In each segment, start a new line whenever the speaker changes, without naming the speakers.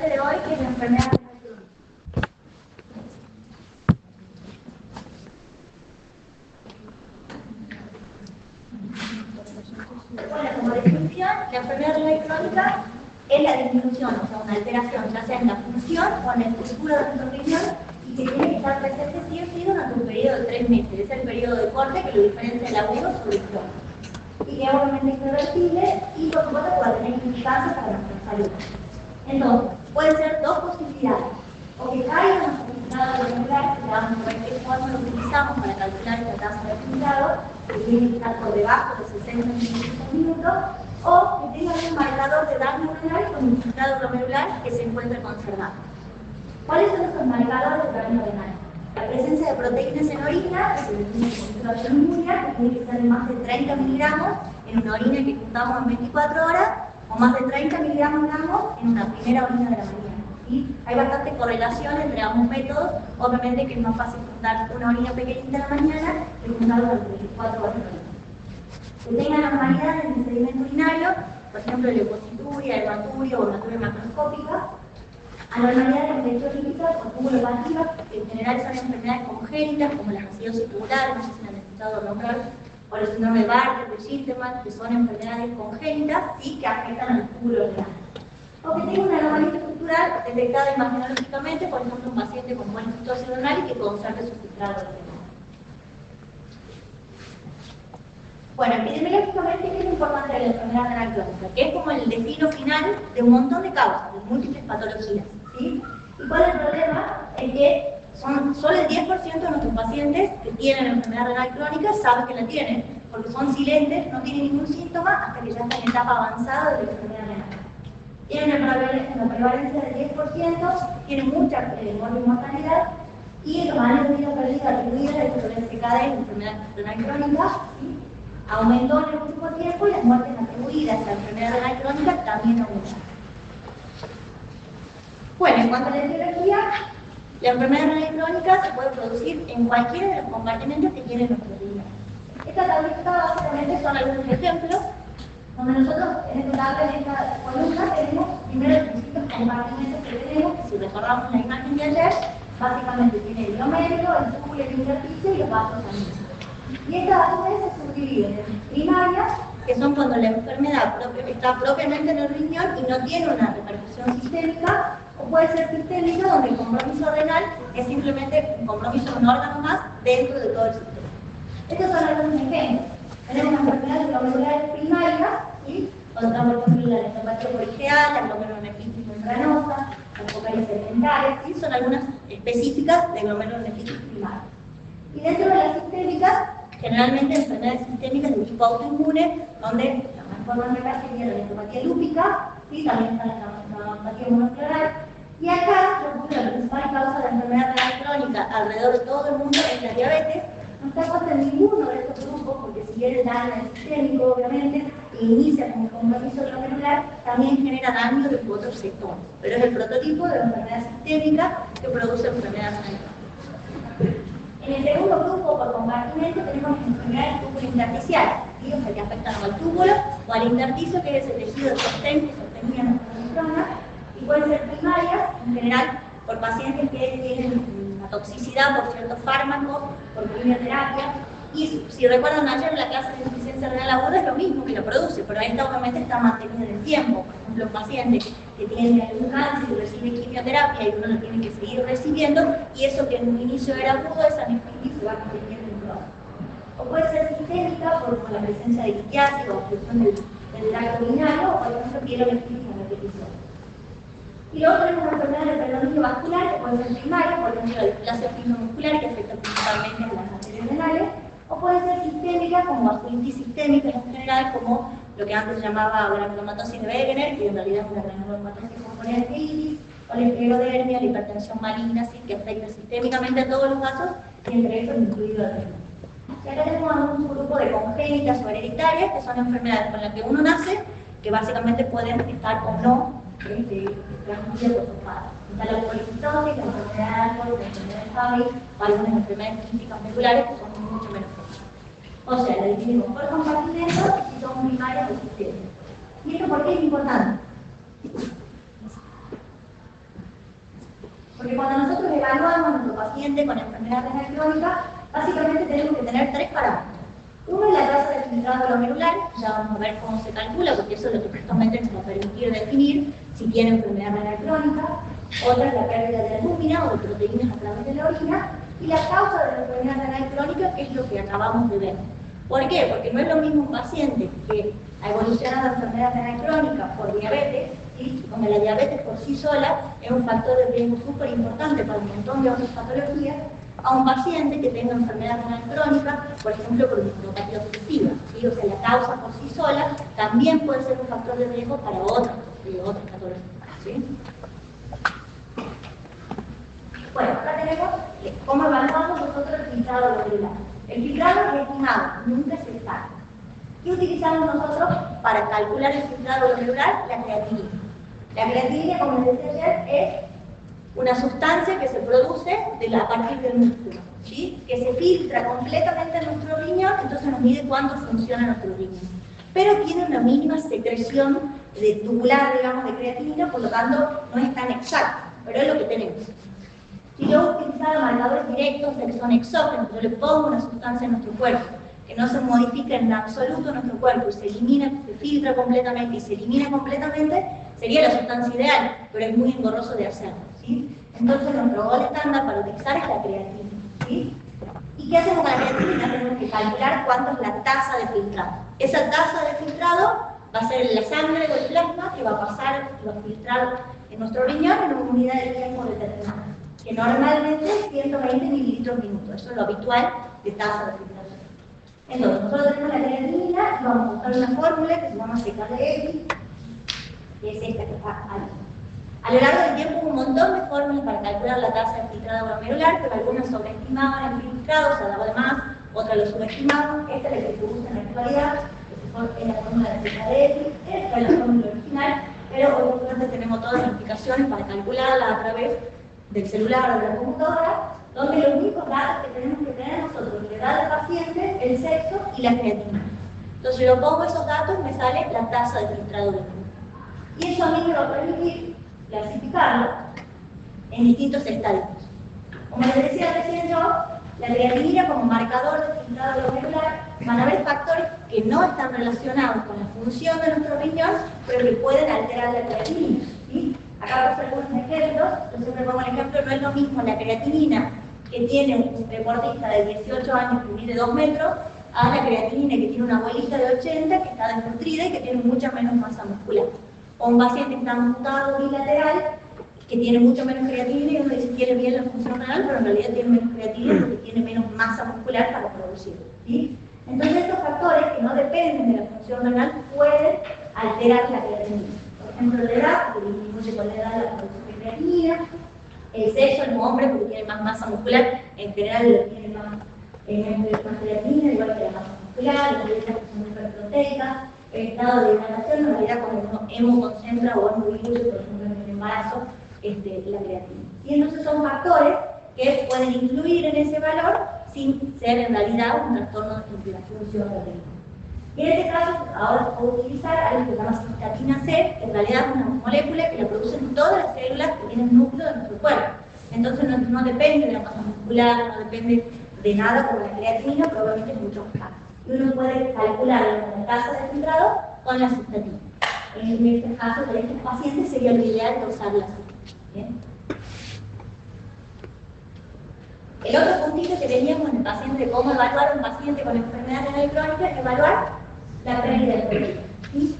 clase de hoy, que es la enfermedad renal crónica. Bueno, como definición, la enfermedad renal crónica es la disminución, o sea, una alteración, ya sea en la función o en la estructura de nuestro riñón, y que tiene que estar presente sí o sí durante un periodo de 3 meses. Es el periodo de corte que lo diferencia el agudo sobre el crónico. Y que es obviamente irreversible y por supuesto que va a tener implicancias para nuestra salud. Entonces, pueden ser dos posibilidades. O que caiga nuestro filtrado glomerular, que vamos a ver qué forma lo utilizamos para calcular esta tasa de filtrado, que tiene que estar por debajo de 60 minutos, o que tenga un marcador de daño renal con un filtrado glomerular que se encuentre conservado. ¿Cuáles son esos marcadores de daño renal? La presencia de proteínas en orina, que se define como hidroxaluria, que tiene que ser de más de 30 miligramos en una orina que juntamos en 24 horas, o más de 30 miligramos en una primera orina de la mañana. ¿Sí? Hay bastante correlación entre ambos métodos. Obviamente que es más fácil juntar una orina pequeñita en la mañana que juntar durante 24 horas de orina. Que tengan anormalidades en el sedimento urinario, por ejemplo, leucocituria, hematuria o hematuria macroscópica. Anormalidades electrolíticas o cumulopativas, que en general son enfermedades congénitas, como las acidosis tubulares, no sé si la han escuchado nombrar, o el síndrome de Bartter, de Schiltmann, que son enfermedades congénitas y que afectan al túbulo renal. O que tenga una anomalía estructural detectada imagenológicamente, por ejemplo, un paciente con polifistosis renal y que conserve su filtrado renal. Bueno, epidemiológicamente, ¿qué es lo importante de la enfermedad renal crónica? Que es como el destino final de un montón de causas, de múltiples patologías. ¿Sí? ¿Y cuál es el problema? Es que solo el 10% de nuestros pacientes que tienen enfermedad renal crónica saben que la tienen, porque son silentes, no tienen ningún síntoma hasta que ya están en etapa avanzada de la enfermedad renal. Tienen una prevalencia del 10%, tienen mucha mortalidad y los años de vida perdida atribuidas a la CKD, la enfermedad renal crónica, ¿sí? Aumentó en el último tiempo y las muertes atribuidas a la enfermedad renal crónica también aumentaron. Bueno, en cuanto a la etiología, la enfermedad renal crónica se puede producir en cualquiera de los compartimentos que tiene nuestro riñón. Esta tablita básicamente son algunos ejemplos, donde nosotros en esta columna tenemos primero los distintos compartimentos que tenemos, que si recordamos la imagen de ayer, básicamente tiene el glomérulo, el túbulo, el intersticio y los vasos sanguíneos. Y estas a su vez se subdividen en primarias, que son cuando la enfermedad está propiamente en el riñón y no tiene una repercusión sistémica, o puede ser sistémica, donde el compromiso renal es simplemente un compromiso de un órgano más dentro de todo el sistema. Estos son algunos ejemplos. Tenemos enfermedades glomerulares primarias, ¿sí? Donde por ejemplo la nefropatía corigeal, la glomerulonefritis membranosa, las focarias segmentarias, ¿sí? Son algunas específicas de glomerulonefritis primaria. Y dentro de las sistémicas, generalmente enfermedades sistémicas de tipo autoinmune, donde la más forma sería la nefropatía lúpica, ¿sí? También está la neuropatía monocloral. Y acá, la principal causa de enfermedad renal crónica alrededor de todo el mundo es la diabetes. No está puesta en ninguno de estos grupos, porque si bien el daño es sistémico, obviamente, e inicia con el compromiso glomerular, también genera daño de otros sectores. Pero es el prototipo de la enfermedad sistémica que produce enfermedad renal crónica. En el segundo grupo, por compartimento, tenemos enfermedades túbulo-intersticiales, ¿sí? O sea, que afectan al túbulo o al intersticio, que es el tejido de sostén que sostenía nuestra nefrona, y pueden ser primarias, en general, por pacientes que tienen una toxicidad por ciertos fármacos, por quimioterapia. Y si recuerdan ayer en la clase de insuficiencia renal aguda es lo mismo que lo produce, pero esta obviamente está mantenida en el tiempo. Por ejemplo, un paciente que tiene algún cáncer y recibe quimioterapia y uno lo tiene que seguir recibiendo, y eso que en un inicio era agudo, esa nefritis se va manteniendo en crónico. O puede ser sistémica por la presencia de litiasis o obstrucción del tracto urinario, o por ejemplo pielonefritis a repetición. Y luego tenemos una enfermedad del predominio vascular, que puede ser primaria, por ejemplo la displasia muscular, que afecta principalmente a las arterias renales, o puede ser sistémica, como vasculitis sistémica en general, como lo que antes se llamaba granulomatosis de Wegener, que en realidad es una granulomatosis componente de iris, o la esclerodermia, la hipertensión maligna, ¿sí? Que afecta sistémicamente a todos los vasos, y entre ellos incluido el riñón. Y acá tenemos un grupo de congénitas o hereditarias, que son enfermedades con las que uno nace, que básicamente pueden estar o no transmitida por sus padres. Está la polifistosis, la enfermedad de Alport, la enfermedad de Fabry, o algunas enfermedades físicas medulares que son mucho menos frecuentes. O sea, la dividimos por compartimentos y si son primarias o sistémicas. ¿Y esto por qué es importante? Porque cuando nosotros evaluamos a nuestro paciente con enfermedad renal crónica, básicamente tenemos que tener 3 parámetros. Uno es la tasa de filtrado glomerular, ya vamos a ver cómo se calcula, porque eso es lo que justamente nos va a permitir definir si tiene enfermedad renal crónica. Otra es la pérdida de albúmina o de proteínas a través de la orina. Y la causa de la enfermedad renal crónica, que es lo que acabamos de ver. ¿Por qué? Porque no es lo mismo un paciente que ha evolucionado de enfermedad renal crónica por diabetes, ¿sí? Como la diabetes por sí sola es un factor de riesgo súper importante para un montón de otras patologías, a un paciente que tenga enfermedad renal crónica, por ejemplo, por neuropatía obstructiva, ¿sí? O sea, la causa por sí sola también puede ser un factor de riesgo para otras patologías, ¿sí? Bueno, acá tenemos cómo evaluamos nosotros el filtrado glomerular. El filtrado es estimado, nunca se sabe. ¿Qué utilizamos nosotros para calcular el filtrado glomerular? La creatinina. La creatinina, como les decía ayer, es una sustancia que se produce a partir del músculo, ¿sí? Que se filtra completamente en nuestro riñón, entonces nos mide cuánto funciona nuestro riñón. Pero tiene una mínima secreción tubular, digamos, de creatinina, por lo tanto no es tan exacto, pero es lo que tenemos. Si yo utilizara marcadores directos, o sea que son exógenos, yo le pongo una sustancia en nuestro cuerpo que no se modifica en absoluto en nuestro cuerpo y se elimina, se filtra completamente y se elimina completamente, sería la sustancia ideal, pero es muy engorroso de hacerlo, ¿sí? Entonces nuestro gol estándar para utilizar es la creatina, ¿sí? ¿Y qué hacemos con la creatina? Tenemos que calcular cuánto es la tasa de filtrado. Esa tasa de filtrado va a ser la sangre o el plasma que va a pasar, que va a filtrar en nuestro riñón en una unidad de tiempo determinada, que normalmente es 120 mililitros minuto. Eso es lo habitual de tasa de filtración. Entonces, nosotros tenemos la creatinina y vamos a usar una fórmula que se llama CKDX, que es esta que está ahí. A lo largo del tiempo hubo un montón de fórmulas para calcular la tasa de filtrado glomerular, pero algunas sobreestimaban el filtrado, se daba de más, otras lo subestimaban. Esta es la que se usa en la actualidad, que es la fórmula de CKDX, esta es la fórmula original, pero obviamente tenemos todas las aplicaciones para calcularla a través del celular o de la computadora, donde los únicos datos que tenemos que tener nosotros, la edad del paciente, el sexo y la creatinina. Entonces yo pongo esos datos y me sale la tasa de filtrado glomerular. Y eso a mí me va a permitir clasificarlo en distintos estadios. Como les decía recién yo, la creatinina como marcador de filtrado glomerular, van a haber factores que no están relacionados con la función de nuestro riñón, pero que pueden alterar la creatinina, ¿sí? Acá puse algunos ejemplos. Yo siempre pongo el ejemplo, no es lo mismo la creatinina que tiene un deportista de 18 años que mide 2 metros, a la creatinina que tiene una abuelita de 80 que está desnutrida y que tiene mucha menos masa muscular. O un paciente que está amputado bilateral, que tiene mucho menos creatinina y uno dice que tiene bien la función renal, pero en realidad tiene menos creatinina porque tiene menos masa muscular para producirlo, ¿sí? Entonces estos factores que no dependen de la función renal pueden alterar la creatinina. Por ejemplo, la edad, porque disminuye con la edad la producción de creatinina, el sexo en un hombre porque tiene más masa muscular, en general tiene más creatinina, igual que la masa muscular, las dietas que son hiperproteicas, el estado de hidratación, en realidad cuando uno hemoconcentra o hemodiluye, por ejemplo en el embarazo, la creatina. Y entonces son factores que pueden influir en ese valor sin ser en realidad un trastorno de la función renal. Y en este caso, ahora se puede utilizar algo que se llama cistatina C, que en realidad es una molécula que la producen todas las células que tienen núcleo de nuestro cuerpo. Entonces no depende de la masa muscular, no depende de nada como la creatina, probablemente es mucho más caro. Y uno puede calcular la tasa de filtrado con la cistatina. En este caso, para estos pacientes sería lo ideal de usar la cistatina. ¿Bien? El otro puntito que teníamos en el paciente de cómo evaluar a un paciente con enfermedad renal crónica es evaluar la pérdida de proteínas. ¿Sí?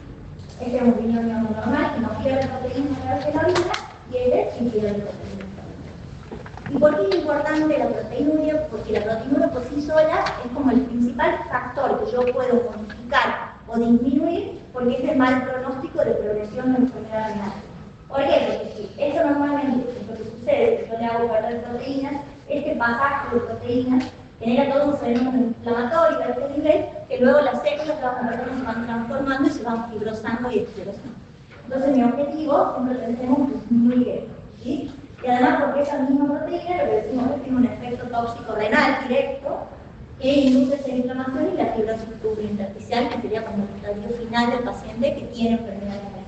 Este es un binomio normal que no pierde proteínas a través de la orina y este sí pierde proteínas. ¿Y por qué es importante la proteinuria? Porque la proteinuria por sí sola es como el principal factor que yo puedo modificar o disminuir porque es el mal pronóstico de progresión de enfermedad renal. ¿Por qué? Porque si eso normalmente es lo que sucede, que yo le hago perder proteínas, este pasaje de proteínas genera todo un fenómeno inflamatorio a este nivel que luego las células que vamos a ver se van transformando y se van fibrosando y esclerosando. Entonces mi objetivo siempre lo tenemos que disminuir esto, ¿sí? Y además porque esa misma proteína, lo que decimos es que tiene un efecto tóxico renal directo que induce esa inflamación y la fibrosis tubulointersticial, que sería como el estadio final del paciente que tiene enfermedad renal.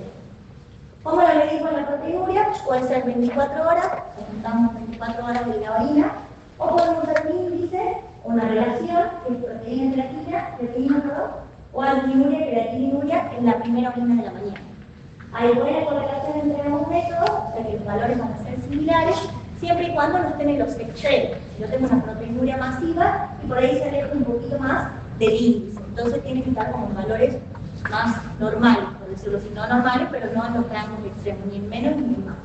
¿Cómo lo medimos la proteinuria? Puede ser 24 horas, contamos 24 horas de la orina, o podemos usar un índice, una relación, que es creatina, o albuminuria, creatininuria en la primera orina de la mañana. Hay buena correlación entre ambos métodos, o sea que los valores van a ser similares, siempre y cuando no estén en los extremos. Si yo tengo una proteinuria masiva y por ahí se aleja un poquito más del índice, entonces tiene que estar como en valores más normales, por decirlo así, no normales, pero no en los rangos extremos, ni en menos ni en más.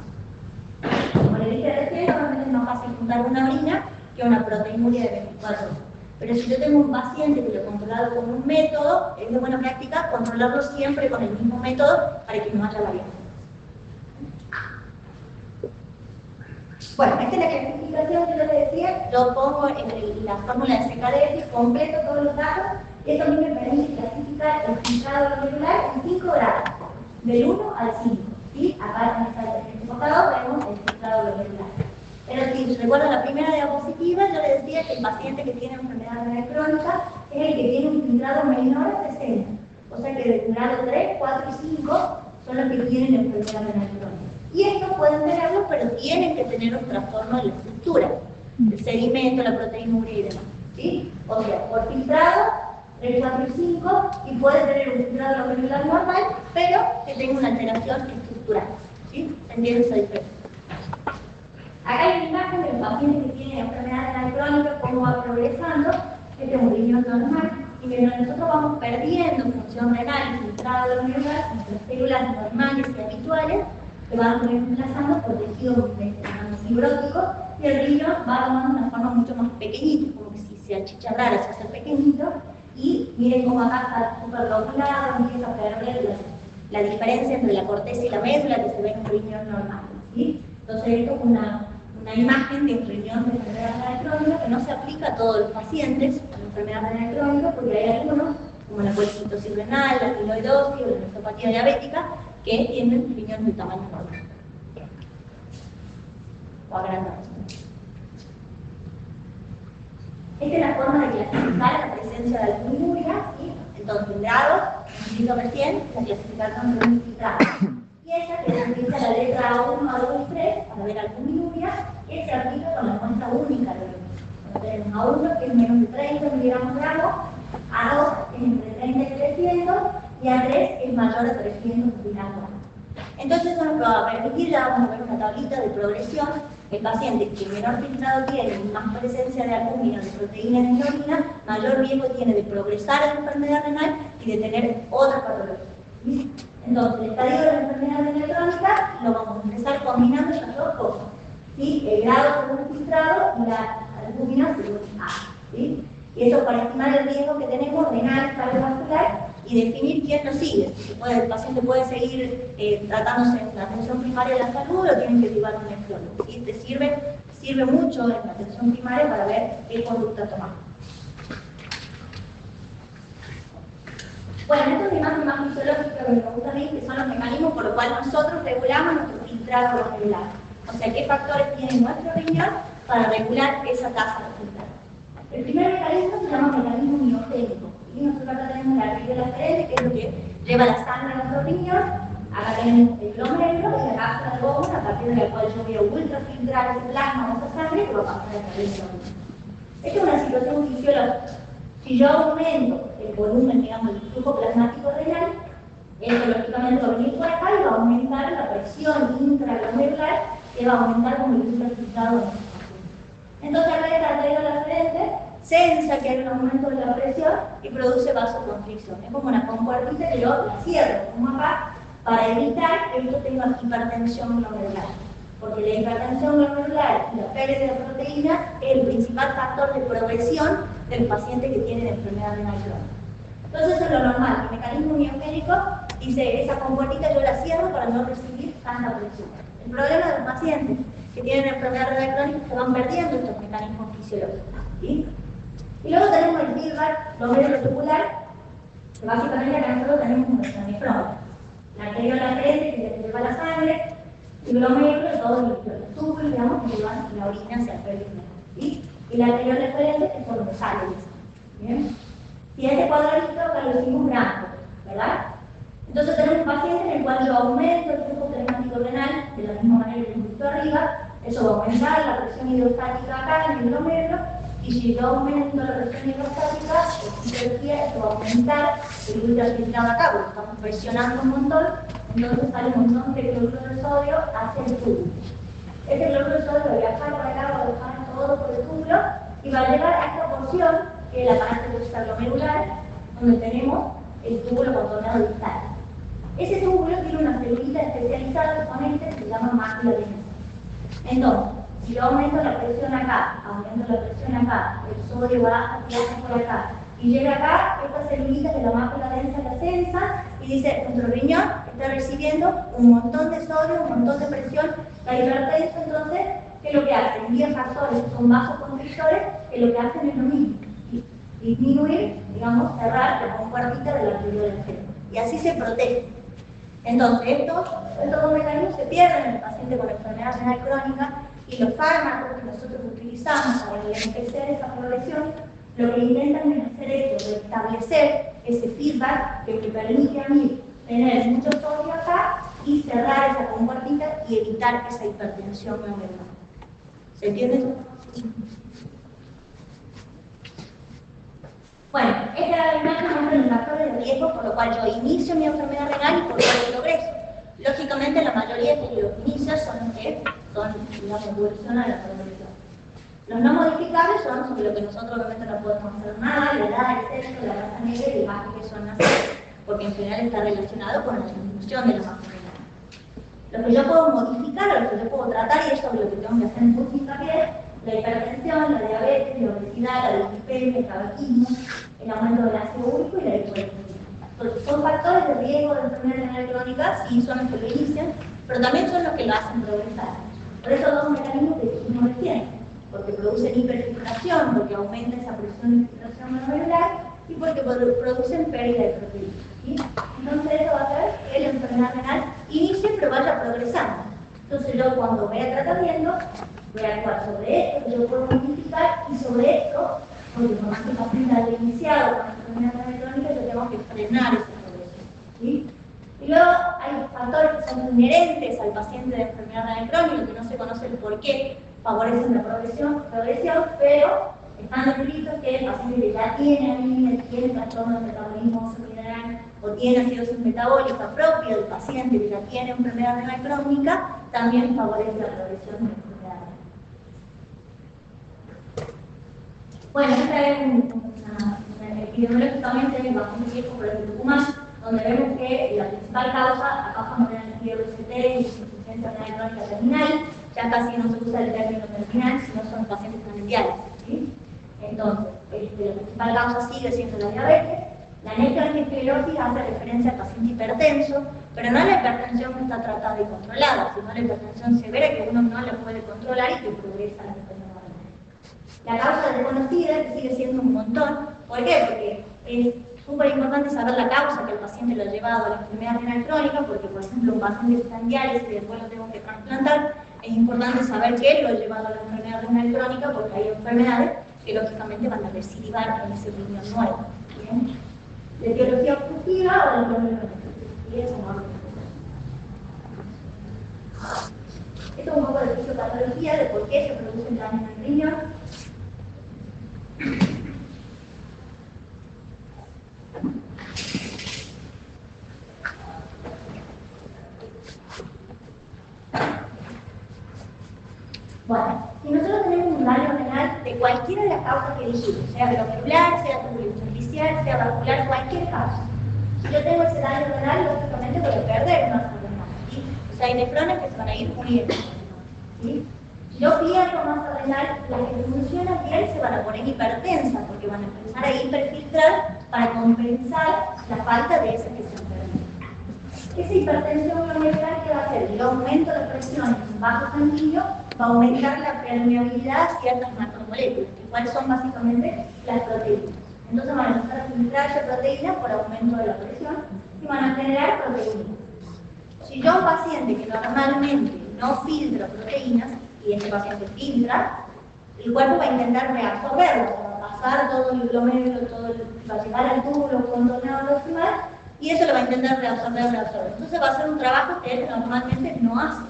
Como le dije recién, normalmente es más fácil juntar una orina que una proteinuria de 24 horas. Pero si yo tengo un paciente que lo he controlado con un método, es de buena práctica controlarlo siempre con el mismo método para que no haya variaciones. Bueno, esta es la clasificación que yo les decía. Yo pongo en la fórmula de CKDS, completo todos los datos. Esto a mí me permite clasificar el filtrado glomerular en 5 grados, del 1 al 5. ¿Sí? Acá en este costado vemos el filtrado glomerular. Pero si recuerdo la primera diapositiva, yo les decía que el paciente que tiene enfermedad renal crónica es el que tiene un filtrado menor a 60. O sea que de grado 3, 4 y 5 son los que tienen enfermedad renal crónica. Y estos pueden tenerlo, pero tienen que tener un trastorno de la estructura, el sedimento, la proteinuria y demás. ¿Sí? O sea, por filtrado, 3, 4 y 5, y puede tener un filtrado glomerular normal, pero que tenga una alteración estructural. ¿Sí? ¿Se entiende esa diferencia? Acá hay una imagen del paciente que tiene enfermedad renal crónica, cómo va progresando. Este es un riñón normal, y mientras nosotros vamos perdiendo función renal y filtrado glomerular, nuestras células normales y habituales se van reemplazando por tejido fibrótico, y el riñón va tomando una forma mucho más pequeñita, como que si se achicharrara, se hace pequeñito, y miren cómo acá está súper lobulado, empieza a perder la diferencia entre la corteza y la médula que se ve en un riñón normal. ¿Sí? Entonces esto es una imagen de un riñón de enfermedad renal crónica que no se aplica a todos los pacientes con enfermedad renal crónica, porque hay algunos, como la policitosis renal, la amiloidosis o la nefropatía diabética, que tienen riñones de tamaño normal o agrandados. Esta es la forma de clasificar la presencia de albuminuria, ¿sí? Entonces, en grados, como recién, la clasificación de unificada. Y esa que se utiliza la letra A1, A2 y 3 para ver albuminuria, que se aplica con la muestra única de orina. Entonces, tenemos A1 que es menos de 30 miligramos gramos, A2 es entre 30 y 300, y A3 es mayor a 300 miligramos. Entonces, eso nos va a permitir, ya vamos a ver una tablita de progresión. El paciente que menor filtrado tiene y más presencia de albúmina, de proteínas en la orina, mayor riesgo tiene de progresar a la enfermedad renal y de tener otra patología. Entonces, el estadio de la enfermedad renal crónica lo vamos a empezar combinando las dos cosas. ¿Sí? El grado según filtrado y la albúmina según A. ¿Sí? Y eso para estimar el riesgo que tenemos renal, cardiovascular y definir quién lo sigue. Si el paciente puede seguir tratándose en la atención primaria de la salud o tienen que llevar un nefrólogo. ¿Sí? Te sirve mucho en la atención primaria para ver qué conducta tomar. Bueno, esta es la imagen más fisiológica que me gusta a mí, que son los mecanismos por los cuales nosotros regulamos nuestro filtrado glomerular. O sea, qué factores tiene nuestro riñón para regular esa tasa de filtrado. El primer mecanismo se llama mecanismo miogénico. Y nosotros acá tenemos la arteria lateral, que es lo que lleva la sangre a nuestro riñón. Acá tenemos el glomérulo y la cápsula de Bowman, a partir de la cual yo voy a ultrafiltrar ese plasma de esa sangre que va a pasar a través del glomérulo. Esta es una situación fisiológica. Si yo aumento el volumen, digamos, del flujo plasmático renal, esto lógicamente va a venir por acá y va a aumentar la presión intraglomerular, que va a aumentar como el ultrafiltrado de nuestra sangre. Entonces acá esta arteria lateral sensa que hay un aumento de la presión y produce vasoconstricción. Es como una compuertita que yo la cierro, como acá, para evitar que yo tenga hipertensión glomerular. Porque la hipertensión glomerular y la pérdida de proteína es el principal factor de progresión del paciente que tiene enfermedad renal crónica. Entonces eso es lo normal. El mecanismo miogénico dice, esa compuertita yo la cierro para no recibir tanta presión. El problema de los pacientes que tienen enfermedad renal crónica es que van perdiendo estos mecanismos fisiológicos. ¿Sí? Y luego tenemos el feedback glomérulo tubular, que básicamente acá nosotros tenemos nuestra nefrona. La arteria lateral que lleva la sangre, y glomérulo, todos los túbulos, digamos, que llevan la orina hacia el periódico. ¿Sí? Y la arteria lateral es por donde sale. ¿Bien? Y este cuadradito acá lo hicimos blanco, ¿verdad? Entonces tenemos un paciente en el cual yo aumento el flujo plasmático ácido renal, de la misma manera que hemos visto arriba, eso va a aumentar la presión hidrostática acá en el glomérulo, y si yo aumento la presión hidrostática, esto va a aumentar el ultrafiltrado acá, porque estamos presionando un montón, entonces sale un montón de cloruro de sodio hacia el túbulo. Este cloruro de sodio va a viajar por acá, va a viajar todo por el túbulo, y va a llegar a esta porción, que es la parte extraglomerular, donde tenemos el túbulo contorneado distal. Ese túbulo tiene una celulita especializada componente que se llama mácula venosa. Entonces, si yo aumento la presión acá, el sodio va viaja por acá, y llega acá, esta celulita de la mácula densa la sensa, y dice, nuestro riñón está recibiendo un montón de sodio, un montón de presión, la hipertenso, entonces, ¿qué es lo que hacen? Envían factores, son vasoconstrictores, que lo que hacen es lo mismo, disminuir, digamos, cerrar la compuertita de la arteria del cerebro, y así se protege. Entonces, estos dos mecanismos se pierden en el paciente con enfermedad renal crónica, y los fármacos que nosotros utilizamos para entorpecer esa progresión, lo que intentan es hacer esto, de establecer ese feedback que me permite a mí tener mucho sodio acá y cerrar esa compuertita y evitar esa hipertensión glomerular. ¿Se entiende? Bueno, esta imagen muestra los factores de riesgo por lo cual yo inicio mi enfermedad renal y por lo cual progreso. Lógicamente, la mayoría de los inicios son los que digamos, evolucionan la progresión. Los no modificables son sobre lo que nosotros obviamente no podemos hacer nada, la edad, el sexo, la raza negra y el bajo peso al nacer, porque en general está relacionado con la disminución de la masa renal. Lo que yo puedo modificar o lo que yo puedo tratar, y eso es lo que tengo que hacer en mucho hincapié, la hipertensión, la diabetes, la obesidad, la dislipemia, el tabaquismo, el aumento del ácido úrico y la hipoglucemia. Entonces, son factores de riesgo de enfermedad renal crónica, sí son los que lo inician, pero también son los que lo hacen progresar. Por eso dos mecanismos que dijimos recién, porque producen hiperfiltración, porque aumenta esa presión de filtración glomerular, y porque producen pérdida de proteínas. ¿Sí? Entonces eso va a hacer que la enfermedad renal inicie pero vaya progresando. Entonces yo cuando vea tratamiento, voy a actuar sobre esto que yo puedo modificar y sobre esto, porque como este paciente haya iniciado con enfermedad renal crónica, yo tengo que frenar esa progresión. ¿Sí? Y luego hay factores que son inherentes al paciente de enfermedad renal crónica, que no se conoce el por qué favorecen la progresión, pero están descritos que el paciente que ya tiene anemia, tiene trastorno de metabolismo mineral o tiene acidosis metabólica propia del paciente que ya tiene enfermedad renal crónica, también favorece la progresión de la enfermedad renal. Bueno, esta es epidemiológicamente bastante viejo por el Tucumán, donde vemos que la principal causa, acá vamos a ver el RCT y insuficiencia renal crónica terminal, ya casi no se usa el término terminal, sino son pacientes terminales. ¿Sí? Entonces, la principal causa sigue siendo la diabetes. La necroesclerosis hace referencia al paciente hipertenso, pero no a la hipertensión que está tratada y controlada, sino a la hipertensión severa que uno no la puede controlar y que progresa la enfermedad renal. La causa desconocida, que sigue siendo un montón. ¿Por qué? Porque es súper importante saber la causa que el paciente lo ha llevado a la enfermedad renal crónica, porque, por ejemplo, un paciente está en diálisis y después lo tengo que trasplantar, es importante saber qué lo ha llevado a la enfermedad renal crónica, porque hay enfermedades que lógicamente van a recidivar en ese riñón nuevo. ¿Bien? De etiología obstructiva o de glomerulonephritis. Y eso no. Esto es un poco de fisiopatología, de por qué se produce daño en el riñón. Bueno, si nosotros tenemos un daño renal de cualquiera de las causas que dijimos, sea glomerular, sea tubulointersticial, sea vascular, cualquier causa, si yo tengo ese daño renal, lógicamente voy a perder masa renal. ¿Sí? O sea, hay nefrones que se van a ir muriendo. ¿Sí? Si yo pierdo masa renal, las que funcionan bien se van a poner hipertensas, porque van a empezar a hiperfiltrar para compensar la falta de esas que se han perdido. Esa hipertensión glomerular, ¿qué va a hacer? Yo aumento la presión en un vaso sanguíneo, va a aumentar la permeabilidad a ciertas macromoléculas, que cuáles son básicamente las proteínas. Entonces van a empezar a filtrarse proteínas por aumento de la presión y van a generar proteínas. Si yo a un paciente que normalmente no filtra proteínas, y este paciente filtra, el cuerpo va a intentar reabsorberlo, va a pasar todo el glomérulo, va a llegar al túbulo contorneado proximal y eso lo va a intentar reabsorber. Entonces va a ser un trabajo que él normalmente no hace.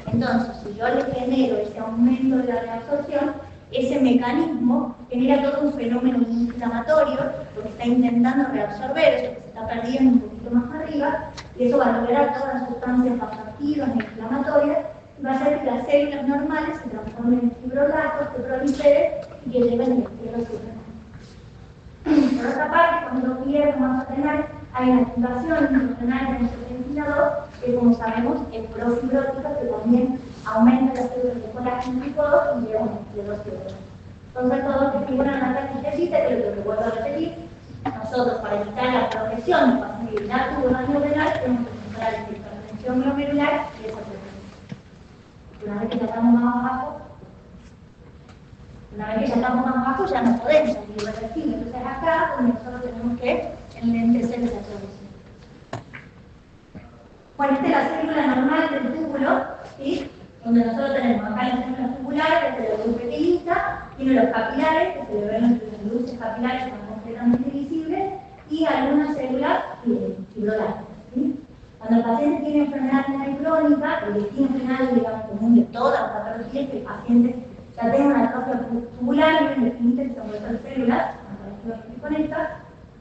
Entonces, si yo le genero ese aumento de la reabsorción, ese mecanismo genera todo un fenómeno inflamatorio, porque está intentando reabsorber eso que se está perdiendo un poquito más arriba, y eso va a lograr todas las sustancias vasoactivas e inflamatorias, y va a hacer que las células normales se transformen en fibroblastos, que proliferen y que lleven el esclerosis renal. Por otra parte, cuando uno pierde masa renal, hay una activación renal de angiotensina 2, que como sabemos es profibrótica, que también aumenta las células de colágeno tipo 2 y lleva una esclerosis renal. Entonces, todos los que figuran en la fichecita, que es lo que vuelvo a repetir, nosotros para evitar la progresión, para evitar tu daño renal, tenemos que encontrar esta hipertensión glomerular y esa hipertensión. Una vez que ya estamos más abajo, ya no podemos salir revertible. Entonces acá donde nosotros tenemos que enlentecer esa progresión. Bueno, esta es la célula normal del túbulo, ¿sí? Donde nosotros tenemos acá las células tubulares, que se le ven pequeñitas, tiene los capilares, que se le ven las luces capilares que están completamente visibles, y algunas células fibroblastas, ¿sí? Cuando el paciente tiene enfermedad renal crónica, el destino final, digamos, común de todas las patologías, que el paciente ya tenga una atrofia tubular, y definitivamente se vuelven células, que conectan,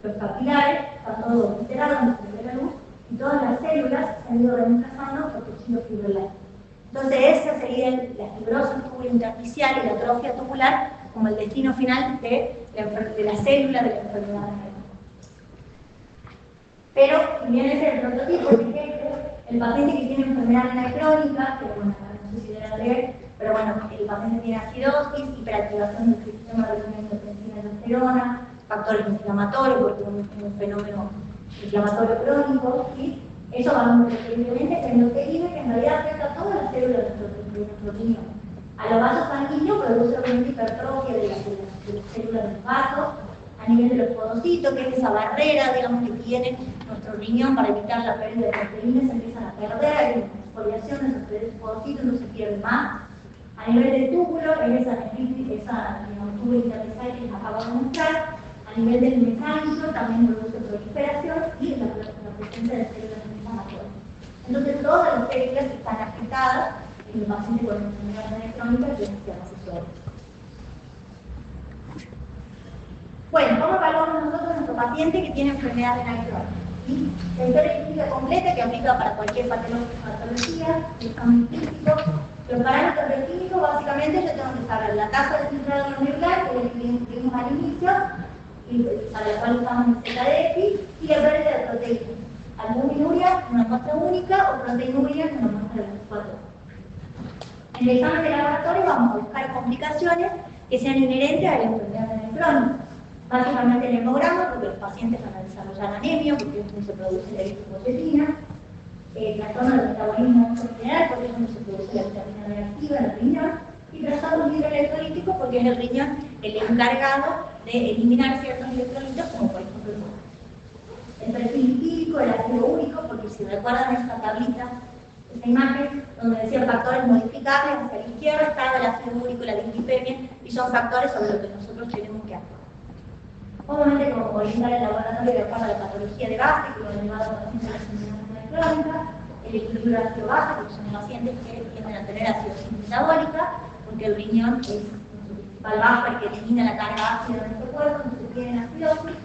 los capilares, está todo enterado, donde se ve la luz, y todas las células se han ido reemplazando por tejido fibrolar. Entonces, esa sería la fibrosis tubulointersticial y la atrofia tubular como el destino final de la célula de la enfermedad renal. Pero, si bien ese es el prototipo, por ejemplo, el paciente que tiene enfermedad renal crónica, que bueno, no sé si debe leer, pero bueno, el paciente tiene acidosis, hiperactivación del sistema de renina y aldosterona, factores inflamatorios, porque es un fenómeno inflamatorio crónico, ¿sí? Eso va a evidentemente que endotelina, que en realidad afecta a todas las células de nuestro riñón. A los vasos sanguíneos produce obviamente hipertrofia de las células del vaso, a nivel de los podocitos, que es esa barrera, digamos, que tiene nuestro riñón para evitar la pérdida de proteínas, se empiezan a perder, hay una exfoliación de esos podocitos, no se pierde más. A nivel del túbulo, es esa nefritis, digamos, túbulo intersticial que les acabo de mostrar. A nivel del mesánico también produce proliferación y la presencia de células inflamatorias. Entonces, todas las células están afectadas en el paciente con enfermedad renal crónica que es asesor. Bueno, ¿cómo evaluamos nosotros a nuestro paciente que tiene enfermedad renal crónica? ¿Sí? La historia clínica completa que aplica para cualquier patología, examen físico. Los parámetros del clínico, básicamente, yo tengo que saber la tasa de filtrado glomerular, que es el que vimos al inicio, y para la cual usamos el ZDX, y la pérdida de proteínas. Albuminuria, una muestra única, o proteinuria, una muestra de 24. En el examen de laboratorio vamos a buscar complicaciones que sean inherentes a la enfermedad renal crónica. Básicamente el hemograma, porque los pacientes van a desarrollar anemia, porque es donde se produce la eritropoyetina, trastorno del metabolismo en general, porque es donde se produce la vitamina D activa en el riñón, y trastornos hidroelectrolíticos, porque es el riñón el encargado de eliminar ciertos electrolitos, como por ejemplo el perfil lipídico, el ácido úrico, porque si recuerdan esta tablita, esta imagen, donde decía factores modificables, hacia la izquierda estaba el ácido úrico, la dislipemia, y son factores sobre los que nosotros tenemos que actuar. Obviamente, como orientar el laboratorio de acuerdo a la patología de base, que lo ha llevado a pacientes de enfermedad crónica, el equilibrio ácido-base, porque son pacientes que tienden a tener acidosis metabólica, porque el riñón es nuestro principal buffer que elimina la carga ácida de nuestro cuerpo, entonces tienen acidosis.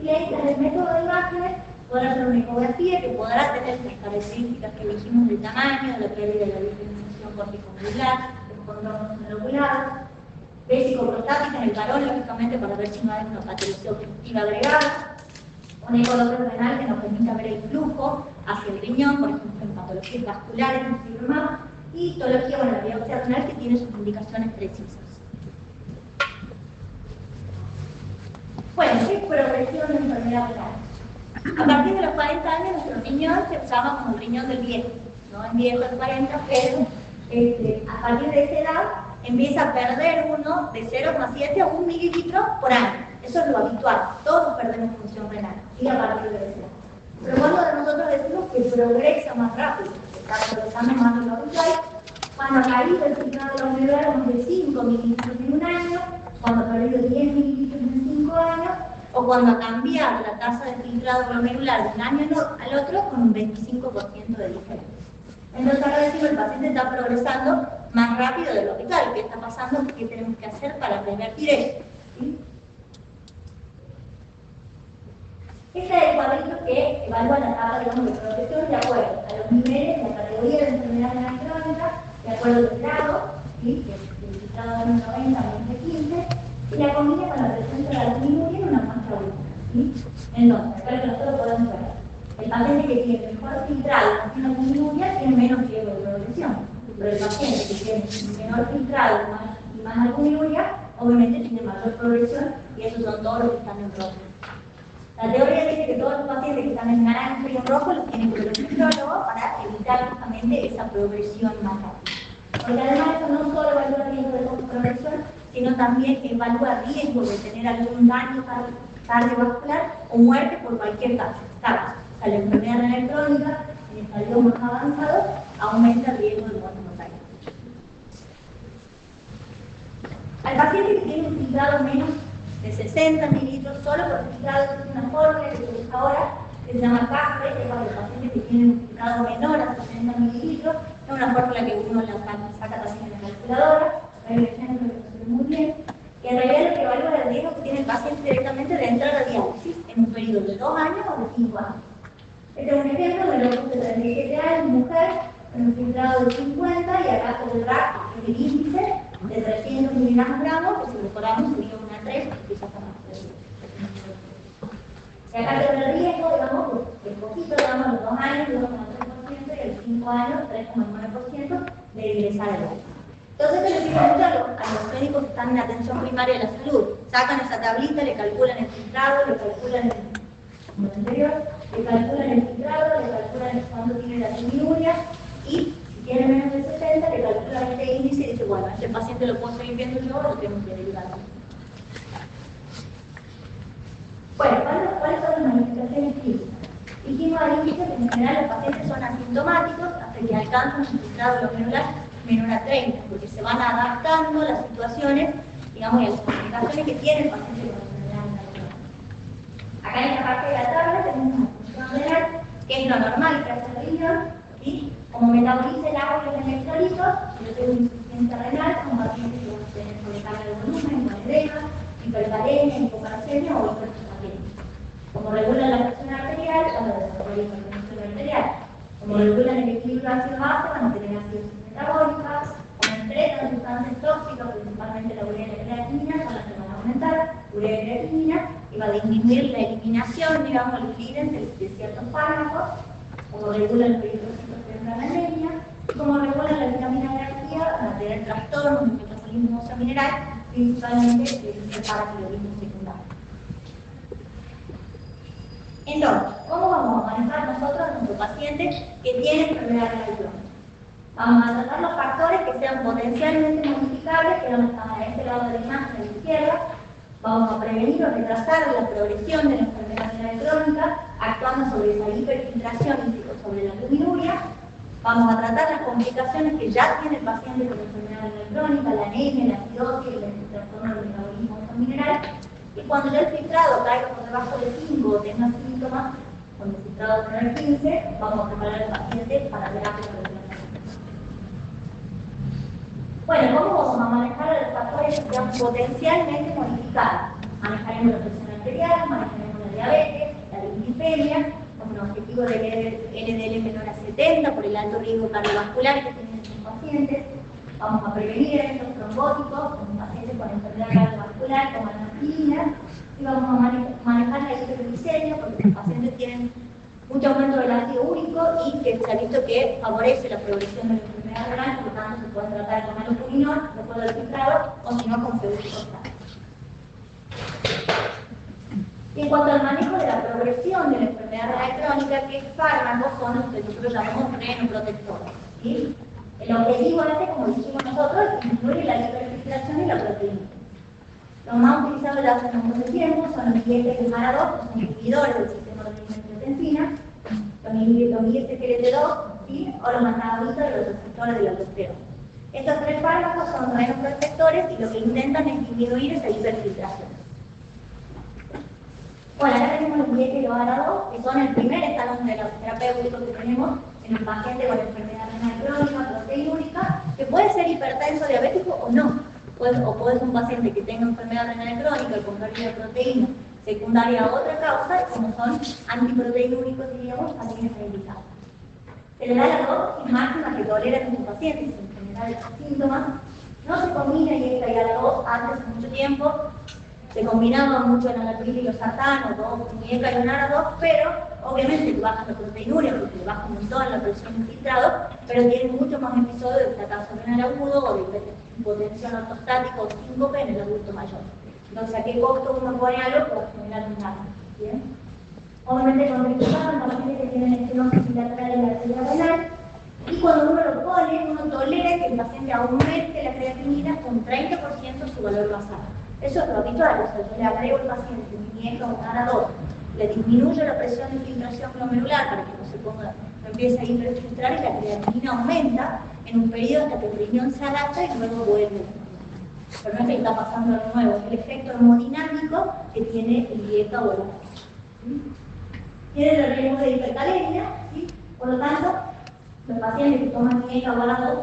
Y el método de imágenes podrá hacer una ecografía que podrá tener las características que dijimos del tamaño, de la pérdida de la diferenciación corticomedular, los contornos celulares, vesicoprostática en el varón, lógicamente, para ver si no hay una patología obstructiva agregada, un ecodoppler renal que nos permita ver el flujo hacia el riñón, por ejemplo, en patologías vasculares, en fibromatosis, y histología, bueno, la biopsia renal que tiene sus indicaciones precisas. Bueno, ¿qué es progresión de enfermedad renal? A partir de los 40 años, nuestro riñón se usaba como el riñón del viejo, no el viejo de 40, pero a partir de esa edad empieza a perder uno de 0,7 a 1 mililitro por año. Eso es lo habitual, todos perdemos función renal, y a partir de esa edad. Pero cuando nosotros decimos que progresa más rápido, que está progresando más de lo habitual, cuando ha caído el filtrado glomerular de 5 mililitros en un año, cuando ha perdido 10 mililitros en 5 años, o cuando a cambiar la tasa de filtrado glomerular de un año al otro con un 25% de diferencia. Entonces ahora decimos el paciente está progresando más rápido de lo habitual. ¿Qué está pasando? ¿Qué tenemos que hacer para revertir esto? ¿Sí? Este es el cuadrito que evalúa la tabla de progresión de acuerdo a los niveles de la categoría de enfermedad renal crónica, de acuerdo al grado, ¿sí? Que el filtrado de 90 menos de 15, y la combina con la presencia de la albuminuria en una mancha única. ¿Sí? Entonces, acá lo que nosotros podemos ver. El paciente que tiene mejor filtrado y no tiene albuminuria tiene menos riesgo de progresión. Pero el paciente que tiene menor filtrado y más albuminuria, obviamente tiene mayor progresión, y esos son todos los que están en rojo. La teoría dice que todos los pacientes que están en naranja y en rojo los tienen que ver un nefrólogo para evitar justamente esa progresión más rápida. Porque además eso no solo evalúa riesgo de progresión, sino también evalúa riesgo de tener algún daño cardiovascular o muerte por cualquier causa. O sea, la enfermedad renal crónica, en estadios más avanzados, aumenta el riesgo de muerte mortal. Al paciente que tiene un filtrado menos de 60 mililitros, solo por filtrado, es una fórmula que se usa ahora, que se llama CAFRE, que es para los pacientes que tienen un filtrado menor a 60 mililitros, es una fórmula que uno la saca también en la calculadora, hay un ejemplo que se ve muy bien, que en realidad lo que evalúa es el riesgo que tiene el paciente directamente de entrar a diálisis en un periodo de 2 años o de 5 años. Este es un ejemplo de lo que de 37 años, mujer, en un filtrado de 50, y acá por el RAC, el índice de 300 miligramos, que si lo coramos sería una 3, porque ya está más 3. Y acá se ve el riesgo, digamos, el poquito, digamos, los 2 años, 2,3%, y el 5 años, 3,9% de ingresar al agua. Entonces, esto le sirve mucho a los médicos que están en atención primaria de la salud. Sacan esa tablita, le calculan el filtrado, le calculan el anterior, le calculan el filtrado, le calculan cuánto tiene la albuminuria, y si tiene menos de 60, le calculan este índice y dice, bueno, este paciente lo puedo seguir viendo yo, lo tengo que derivar. Bueno, ¿cuáles son las manifestaciones clínicas? Dijimos al inicio que en general los pacientes son asintomáticos hasta que alcanzan un filtrado glomerular menor a 30, porque se van adaptando a las situaciones, digamos, y a las complicaciones que tiene el paciente con enfermedad renal crónica. Acá en esta parte de la tabla tenemos una función renal, que es lo normal que hace el riñón, ¿sí? Como metaboliza el agua y los electrolitos, si yo tengo insuficiencia renal, como pacientes que van a tener sobrecarga de volumen, con edema, hipercalemia, hipocalcemia o hipercalemia. Como regulan la presión arterial, van a desarrollar hipertensión arterial. Como regulan el equilibrio ácido-base, van a tener acidosis metabólica. Como excretan sustancias tóxicas, principalmente la urea y la creatinina, son las que van a aumentar, urea y creatinina, y va a disminuir la eliminación, digamos, el clearance de ciertos fármacos. Como regulan los eritrocitos frente a la anemia, y como regulan la vitamina D, van a tener trastornos de metabolismo óseo mineral, principalmente el paratiroidismo secundario. Entonces, ¿cómo vamos a manejar nosotros a nuestro paciente que tiene enfermedad renal crónica? Vamos a tratar los factores que sean potencialmente modificables, que van a estar a este lado de la imagen, a la izquierda. Vamos a prevenir o retrasar la progresión de la enfermedad renal crónica, actuando sobre esa hiperfiltración y sobre la albuminuria. Vamos a tratar las complicaciones que ya tiene el paciente con enfermedad renal crónica, la anemia, la acidosis, el trastorno del metabolismo mineral. Y cuando ya el filtrado caiga por debajo de 5 o tenga síntomas, con el filtrado menor de 15, vamos a preparar al paciente para terapia de tratamiento. Bueno, ¿cómo vamos a manejar a los factores que sean potencialmente modificados? Manejaremos la presión arterial, manejaremos la diabetes, la dislipemia, con un objetivo de LDL menor a 70 por el alto riesgo cardiovascular que tienen estos pacientes. Vamos a prevenir eventos trombóticos en pacientes con enfermedad cardiovascular como la aspirina, y vamos a manejar la hiperglicemia porque los pacientes tienen mucho aumento del ácido úrico y que se ha visto que favorece la progresión de la enfermedad renal, por lo tanto se puede tratar con allopurinol después del filtrado o si no con febuglifosfato. Y en cuanto al manejo de la progresión de la enfermedad renal crónica, ¿qué fármacos son los que nosotros llamamos renoprotectores? ¿Sí? El objetivo como dijimos nosotros, es disminuir la hiperfiltración y la proteína. Los más utilizados desde hace mucho tiempo son los ISGLT2, que son inhibidores del sistema de angiotensina, los ISGLT2, ¿sí? O los antagonistas de los receptores de la aldosterona. Estos 3 fármacos son renoprotectores y lo que intentan es disminuir esa hiperfiltración. tenemos los IECA y los ARA2, que son el primer escalón terapéutico que tenemos en un paciente con enfermedad renal crónica, proteinúrica, que puede ser hipertenso, diabético o no. O puede ser un paciente que tenga enfermedad renal crónica con pérdida de proteína secundaria a otra causa, como son antiproteinúricos, diríamos, también está indicado. Se le da la dosis máxima que toleran estos pacientes, en general los síntomas. No se combina IECA y ARA2 antes de mucho tiempo. Se combinaba mucho en anatril y los sartanos, un IECA y un ARA2, pero obviamente te bajan la proteinuria porque te bajan un montón la presión infiltrado, pero tienen mucho más episodios de fracaso renal agudo o de hipotensión ortostática o síncope en el adulto mayor. Entonces, ¿a qué costo uno pone algo? Por generar un daño. ¿Bien? Obviamente, con respecto a pacientes que tienen estenosis bilateral en la arteria renal, y cuando uno lo pone, uno tolera que el paciente aumente la creatinina un 30% su valor basal. Eso es lo habitual, o sea, yo le agrego al paciente un IECA o un ARA2, le disminuyo la presión de infiltración glomerular para que no empiece a hiperfiltrar y la creatinina aumenta en un periodo hasta que el riñón se adapta y luego vuelve. Pero no es que está pasando algo nuevo, es el efecto hemodinámico que tiene el IECA o el ARA2. Tiene el riesgo de hipercalemia, ¿sí? Por lo tanto, los pacientes que toman IECA o ARA2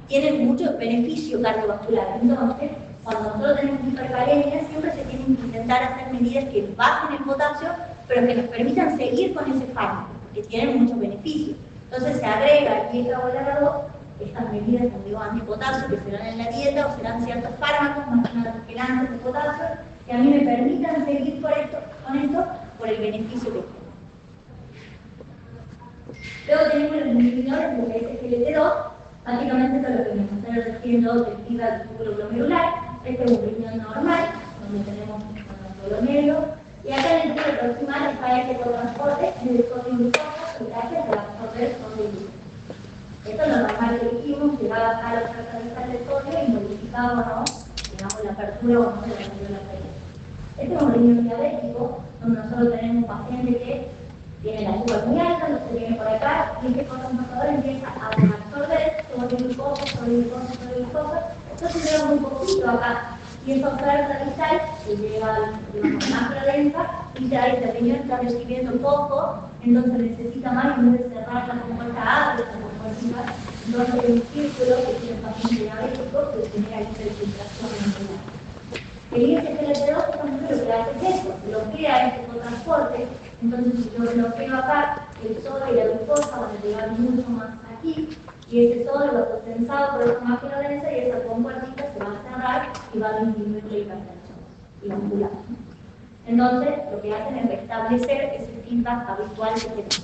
tienen mucho beneficio cardiovascular. Entonces, cuando nosotros tenemos hipercalemia, siempre se tienen que intentar hacer medidas que bajen el potasio, pero que nos permitan seguir con ese fármaco, porque tienen muchos beneficios. Entonces se agrega el IECA o el ARA2, estas medidas, como digo, antipotasio, que serán en la dieta o serán ciertos fármacos, más que nada gelantes de potasio, que a mí me permitan seguir con esto por el beneficio que tiene. Luego tenemos los inhibidores de SGLT2, básicamente todo lo que nos está refiriendo del fibra del túbulo glomerular. Este es un riñón normal, donde tenemos un solo negro, y acá en el túbulo proximal está este cotransporte de sodio y glucosa, que gracias a absorber sodio y glucosa. Esto es lo normal que dijimos, que va a bajar la oferta vital de sodio y modificado o no, digamos, la apertura o no de la célula arterial. Este es un riñón diabético, donde nosotros tenemos un paciente que tiene la azúcar muy alta, entonces viene por acá, y este cotransportador empieza a absorber sodio y glucosa, sodio y glucosa, sodio y glucosa. Entonces llega un poquito acá, y esa oferta vital que lleva, digamos, más densa, y ya el riñón está recibiendo poco, entonces necesita más, y en vez de cerrar la compuerta A, esa compuerta, entonces hay un círculo que tiene el paciente diabético que genera hiperfiltración glomerular. El SGLT2, por ejemplo, lo que hace es eso, bloquea este cotransporte. Entonces, si yo bloqueo acá, el sodio y la glucosa van a llegar mucho más aquí, y ese sodio va a ser tensado por esa máquina densa y esa compuertita se va a cerrar y va a disminuir la hipertensión y la ambulancia. Entonces, lo que hacen es restablecer ese feedback habitual que tenemos.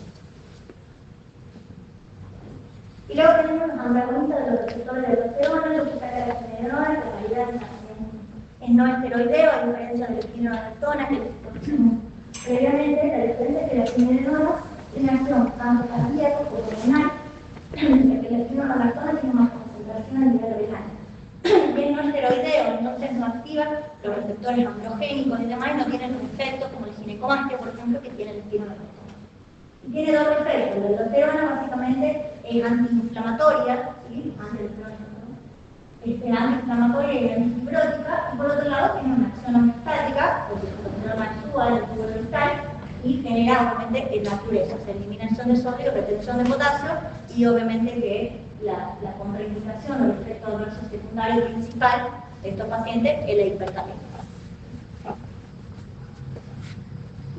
Y luego tenemos los antagonistas de los receptores de aldosterona, los que sacan la ginebronas, que en realidad es no esteroideo, a diferencia de la ginebronactona, que les conocemos previamente. La diferencia es que la ginebronas tiene acción tanto cardíaca como renal, ya que la ginebronactona tiene más concentración a nivel renal. Y es no esteroideo, entonces no activa los receptores androgénicos y demás, y no tienen los efectos como el ginecomastia, por ejemplo, que tiene el ginebronactona. Y tiene dos efectos. La aldosterona básicamente es antiinflamatoria, ¿sí? Antiinflamatoria y antifibrótica, y por otro lado tiene una acción homeostática, porque la aldosterona actúa en el túbulo vital y genera obviamente enatureza, o sea, eliminación de sodio, retención de potasio, y obviamente que la contraindicación o el efecto adverso secundario principal de estos pacientes es la hipercalemia.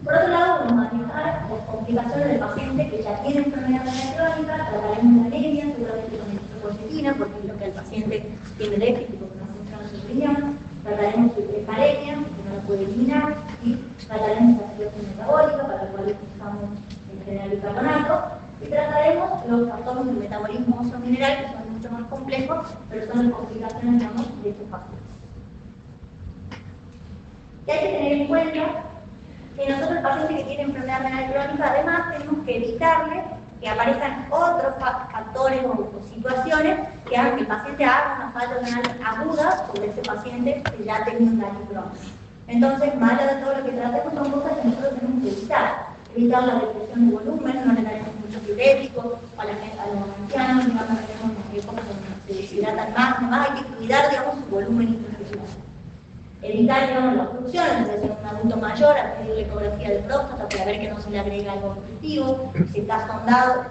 Por otro lado, vamos a manejar las complicaciones del paciente que ya tiene enfermedad renal crónica, trataremos la anemia, seguramente con eritropoyetina, porque es lo que el paciente tiene déficit porque no funciona su riñón, trataremos su hipercalemia, porque no la puede eliminar, y trataremos la acidosis metabólica, para la cual usamos el general bicarbonato, y trataremos los trastornos del metabolismo óseo mineral, que son mucho más complejos, pero son las complicaciones, digamos, de estos pacientes. Y hay que tener en cuenta que nosotros, el paciente que tiene enfermedad renal crónica, además tenemos que evitarle que aparezcan otros factores o situaciones que hagan que el paciente haga una falta renal aguda sobre ese paciente que ya ha tenido un daño crónico. Entonces, más allá de todo lo que tratemos, son cosas que nosotros tenemos que evitar la restricción de volumen, no le daremos mucho diurético, a los ancianos, digamos, tenemos épocas donde se deshidratan más, hay que cuidar, digamos, su volumen intestinal. evitar, digamos, la obstrucción, entonces en un adulto mayor, a pedir la ecografía de próstata para ver que no se le agrega algo obstructivo, si está sondado,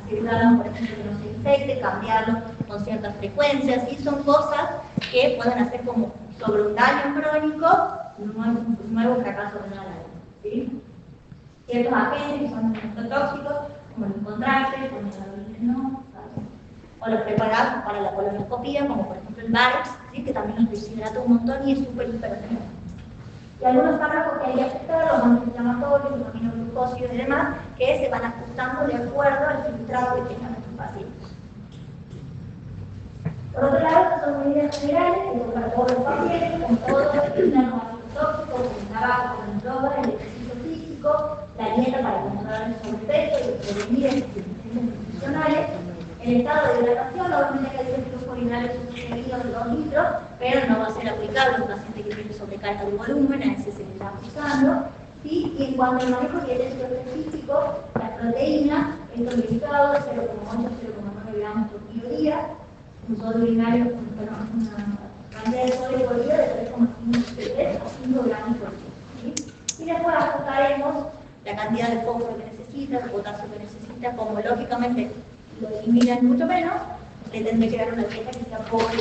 asegurarnos, por ejemplo, que no se infecte, cambiarlo con ciertas frecuencias, y son cosas que pueden hacer como sobre un daño crónico, un nuevo fracaso renal, ¿sí? Ciertos agentes que son tóxicos, como los contrastes, como el no, o los preparados para la colonoscopía, como por ejemplo el Barex, ¿sí? Que también nos deshidrata un montón y es súper hipertenso. Y algunos fármacos que hay que ajustar, los antiinflamatorios, los aminoglucósidos y demás, que se van ajustando de acuerdo al filtrado que tengan nuestros pacientes. Por otro lado, estas son medidas generales que son para todos los pacientes, con todos los ácidos tóxicos, con el tabaco, con el droga, el ejercicio físico, la dieta para controlar el sobrepeso y prevenir enfermedades nutricionales. El estado de hidratación, obviamente que el flujo urinario es seguido de 2 litros, pero no va a ser aplicable a un paciente que tiene sobrecarga de volumen, a ese se le está aplicando. ¿Sí? Y en cuanto al manejo dietético específico, las proteínas, estos limitados, 0,8-0,9 gramos por kilo día, un sodio urinario, una cantidad de sodio por día de 3,5 a 5 gramos por día. ¿Sí? Y después ajustaremos la cantidad de fósforo que necesita, el potasio que necesita, como lógicamente lo eliminan mucho menos, le tendré que dar una dieta que sea pobre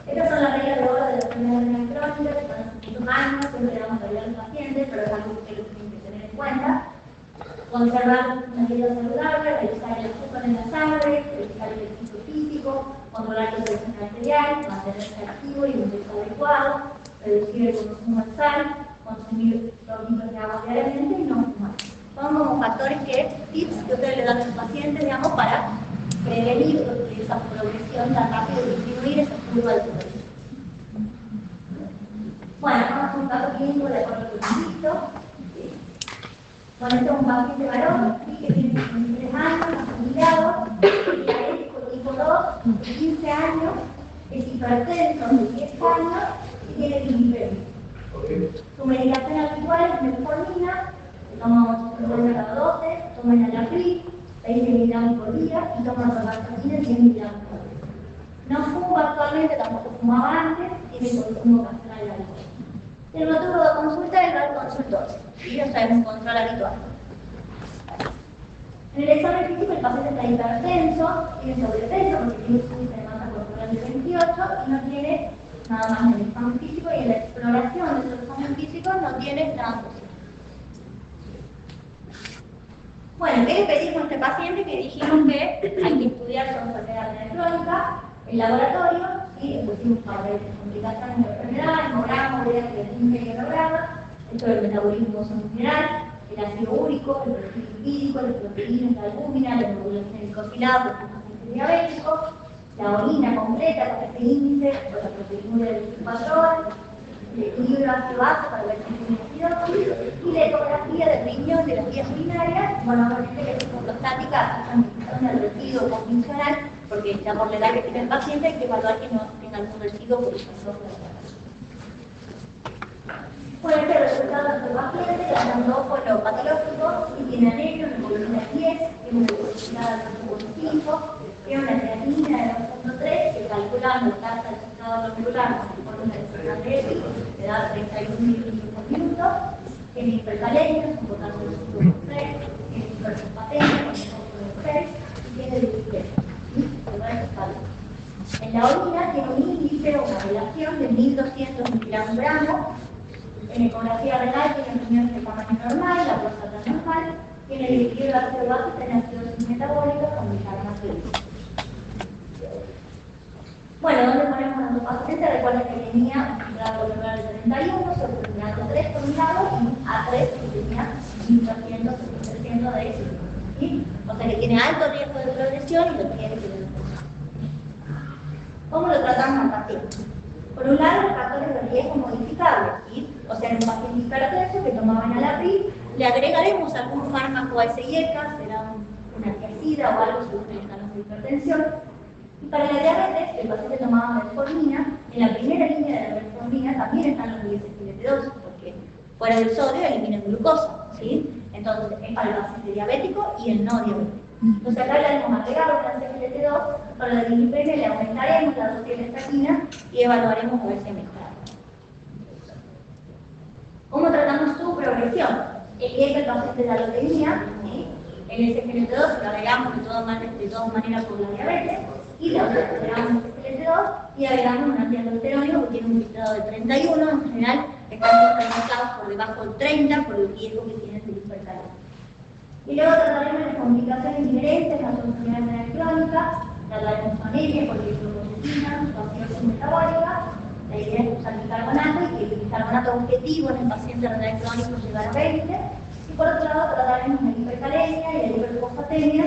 y estas son las reglas de oro de la enfermedad crónica, que son muchos años, siempre damos a ayudar a los pacientes, pero es algo que lo tienen que tener en cuenta. Conservar una dieta saludable, reducir el azúcar en la sangre, reducir el ejercicio físico, controlar la presión arterial, mantenerse activo y un peso adecuado, reducir el consumo de sal, consumir 2 litros de agua diariamente y no fumar. Son como factores tips que ustedes le dan a los pacientes, digamos, para prevenir esa progresión tan rápida y disminuir esa curva de progresión. Bueno, vamos a un caso clínico de acuerdo con el visto. Bueno, este es un paciente varón, ¿sí? Que tiene 23 años, afiliado, diabético tipo 2, de 15 años, es hipertenso de 10 años y tiene biliperidemia. Su medicación habitual es metformina, toma 8 miligramos cada 12, toma enalapril, 20 miligramos por día y toma robastatina 10 miligramos por día. No fuma actualmente, tampoco fumaba antes, tiene consumo casual de alcohol. El motivo de consulta es al consultor, y o sea, es un control habitual. En el examen físico el paciente está hipertenso, tiene sobrepeso porque tiene un índice de masa corporal de 28 y no tiene nada más en el examen físico, y en la exploración de su examen físico no tiene nada posible. Bueno, ¿qué le pedimos a este paciente? Que dijimos que hay que estudiar su enfermedad renal crónica, el laboratorio, y le pusimos para ver complicaciones de la enfermedad, hemograma, urea, creatina y hemograma, esto del metabolismo general, el ácido úrico, el perfil lipídico, las proteínas, la albúmina, la hemoglobina glicosilada, porque es un paciente diabético, la orina completa con este índice, o la proteína de 24 horas, el equilibrio ácido-base para ver si tiene ácido, y la ecografía del riñón de las vías urinarias, bueno, obviamente que es prostática, es un residuo convencional, porque ya por la edad que tiene el paciente hay que evaluar que no tenga algún residuo por el paso de la. Bueno, este resultado de nuestro paciente, que andó por lo patológico, y tiene anemia, una hemoglobina 10, tiene una glucosilada de 2,5, tiene una creatinina de 2,3, que calculando la tasa de resultado glomerular con el fórmula de Fernández, que da 31 mililitros por minuto, tiene hipercalemia, con potasio de 5,6, tiene hiperfosfatemia, con 5,6, y tiene dislipidemia. En la orina tiene un índice o una relación de 1.200 miligramos. En ecografía renal tiene riñones de tamaño normal, la próstata normal, tiene el equilibrio ácido-base, tiene acidosis metabólica con bicarbonato de litio. Bueno, ¿dónde ponemos a nuestro paciente? Recuerden que tenía un grado glomerular de 31, subgrado 3 por un lado, y A3 que tenía 1.200, 1.300 de éxito. ¿Sí? O sea que tiene alto riesgo de progresión y lo tiene que ver. ¿Cómo lo tratamos al paciente? Por un lado, los factores de riesgo modificables, ¿sí? O sea, en un paciente hipertenso que tomaba enalapril, le agregaremos algún fármaco a ese IECA, será una antiacida o algo según el escalón de hipertensión. Y para la diabetes, el paciente tomaba metformina, en la primera línea de la metformina también están los diacetileterosos, porque fuera del sodio eliminan glucosa, ¿sí? Entonces, es para el paciente diabético y el no diabético. Entonces acá le hemos agregado una CGLT2, para la dislipidemia le aumentaremos la dosis de estatina y evaluaremos a ver si mejora. ¿Cómo tratamos su progresión? El paciente ya lo tenía, ¿sí? El SGLT2 lo agregamos de todas maneras por la diabetes, y le agregamos el SGLT2 y agregamos un antialdosterónico que tiene un filtrado de 31, en general están contraindicados por debajo del 30 por el riesgo que tienen de hipercalemia. Y luego trataremos las complicaciones inherentes a las enfermedades crónicas, trataremos anemia, politrombosina, acidosis metabólica. La idea es usar bicarbonato y que el bicarbonato objetivo en el paciente renal crónico llegar a 20. Y por otro lado trataremos la hipercalemia y la hiperfosfatemia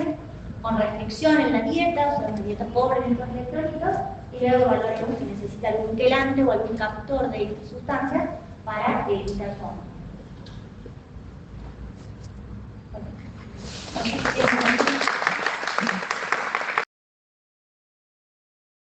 con restricción en la dieta, o sea, una dieta pobre en los electrolitos, y luego evaluaremos si necesita algún quelante o algún captor de estas sustancias para evitar coma.